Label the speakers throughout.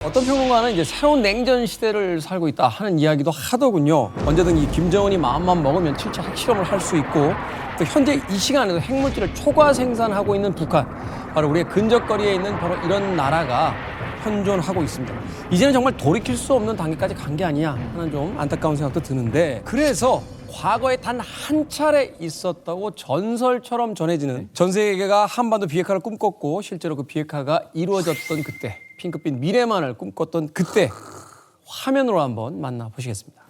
Speaker 1: 어떤 평론가는 이제 새로운 냉전 시대를 살고 있다 하는 이야기도 하더군요. 언제든 이 김정은이 마음만 먹으면 7차 핵실험을 할 수 있고 또 현재 이 시간에도 핵물질을 초과 생산하고 있는 북한, 바로 우리의 근접거리에 있는 바로 이런 나라가 현존하고 있습니다. 이제는 정말 돌이킬 수 없는 단계까지 간 게 아니냐 하는 좀 안타까운 생각도 드는데, 그래서 과거에 단 한 차례 있었다고 전설처럼 전해지는, 전 세계가 한반도 비핵화를 꿈꿨고 실제로 그 비핵화가 이루어졌던 그때, 핑크빛 미래만을 꿈꿨던 그때 화면으로 한번 만나보시겠습니다.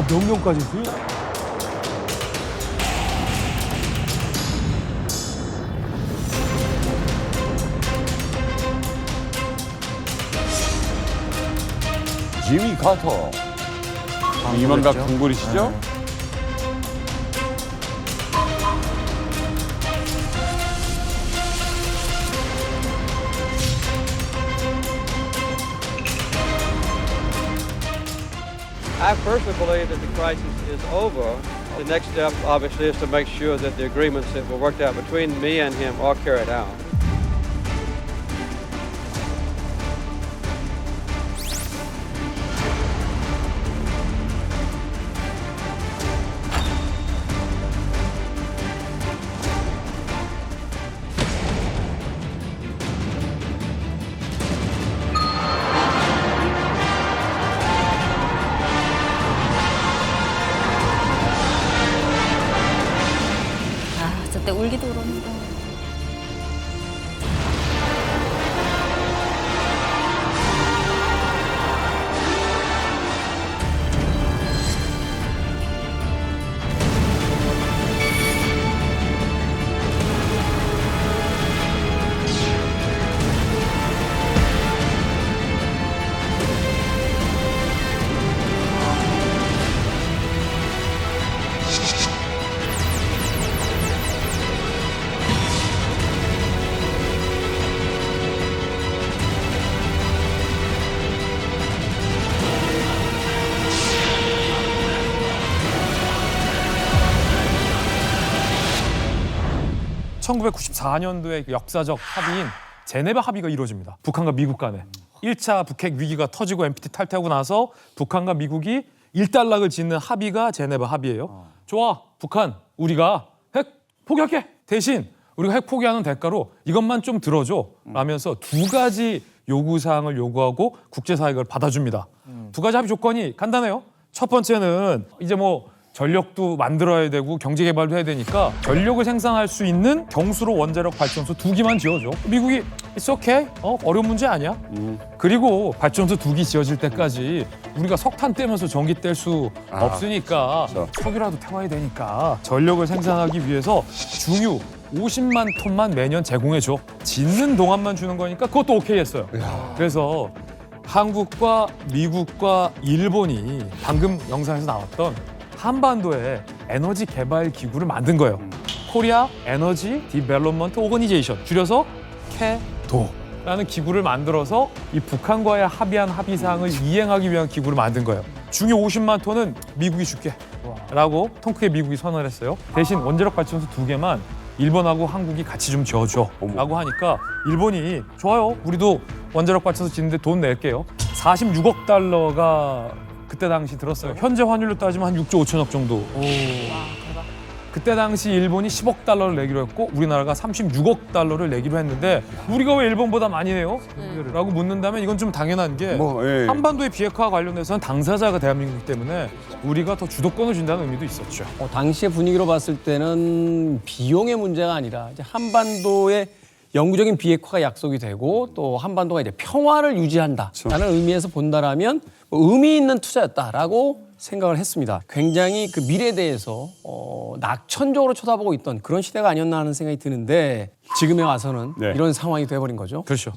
Speaker 2: 명령까지 있어요?
Speaker 3: 지미 카터. 이만각 동굴이시죠?
Speaker 4: I personally believe that the crisis is over. The next step, obviously, is to make sure that the agreements that were worked out between me and him are carried out.
Speaker 5: 아, 저때 울기도 그러는데.
Speaker 2: (1994년도에) 역사적 합의인 제네바 합의가 이루어집니다. 북한과 미국 간에 1차 북핵 위기가 터지고 NPT 탈퇴하고 나서 북한과 미국이 일단락을 짓는 합의가 제네바 합의예요. 좋아, 북한, 우리가 핵 포기할게. 대신 우리가 핵 포기하는 대가로 이것만 좀 들어줘 라면서 두 가지 요구사항을 요구하고 국제사회가 그걸 받아줍니다. 두 가지 합의 조건이 간단해요. 첫 번째는 이제 전력도 만들어야 되고 경제 개발도 해야 되니까 전력을 생산할 수 있는 경수로 원자력 발전소 2기만 지어줘. 미국이 It's okay. 어려운 문제 아니야. 그리고 발전소 2기 지어질 때까지 우리가 석탄 떼면서 전기 뗄 수 없으니까 석유라도 태워야 되니까 전력을 생산하기 위해서 중유 50만 톤만 매년 제공해줘. 짓는 동안만 주는 거니까 그것도 오케이 했어요. 그래서 한국과 미국과 일본이 방금 영상에서 나왔던 한반도에 에너지 개발 기구를 만든 거예요. 코리아 에너지 디벨롭먼트 오거니제이션, 줄여서 캐도라는 기구를 만들어서 이 북한과의 합의한 합의사항을 이행하기 위한 기구를 만든 거예요. 중요 50만 톤은 미국이 줄게 라고 통크게 미국이 선언을 했어요. 대신 원자력 발전소 2개만 일본하고 한국이 같이 좀 지어줘 라고 하니까 일본이 좋아요, 우리도 원자력 발전소 짓는데 돈 낼게요. 46억 달러가 그때 당시 들었어요. 현재 환율로 따지면 한 6조 5천억 정도. 그때 당시 일본이 10억 달러를 내기로 했고 우리나라가 36억 달러를 내기로 했는데 우리가 왜 일본보다 많이 내요? 라고 묻는다면 이건 좀 당연한 게 한반도의 비핵화 관련해서는 당사자가 대한민국이기 때문에 우리가 더 주도권을 준다는 의미도 있었죠.
Speaker 1: 당시의 분위기로 봤을 때는 비용의 문제가 아니라 이제 한반도의 영구적인 비핵화가 약속이 되고 또 한반도가 이제 평화를 유지한다라는 의미에서 본다라면 의미 있는 투자였다라고 생각을 했습니다. 굉장히 그 미래에 대해서 낙천적으로 쳐다보고 있던 그런 시대가 아니었나 하는 생각이 드는데 지금에 와서는 이런 상황이 돼버린 거죠.
Speaker 2: 그렇죠.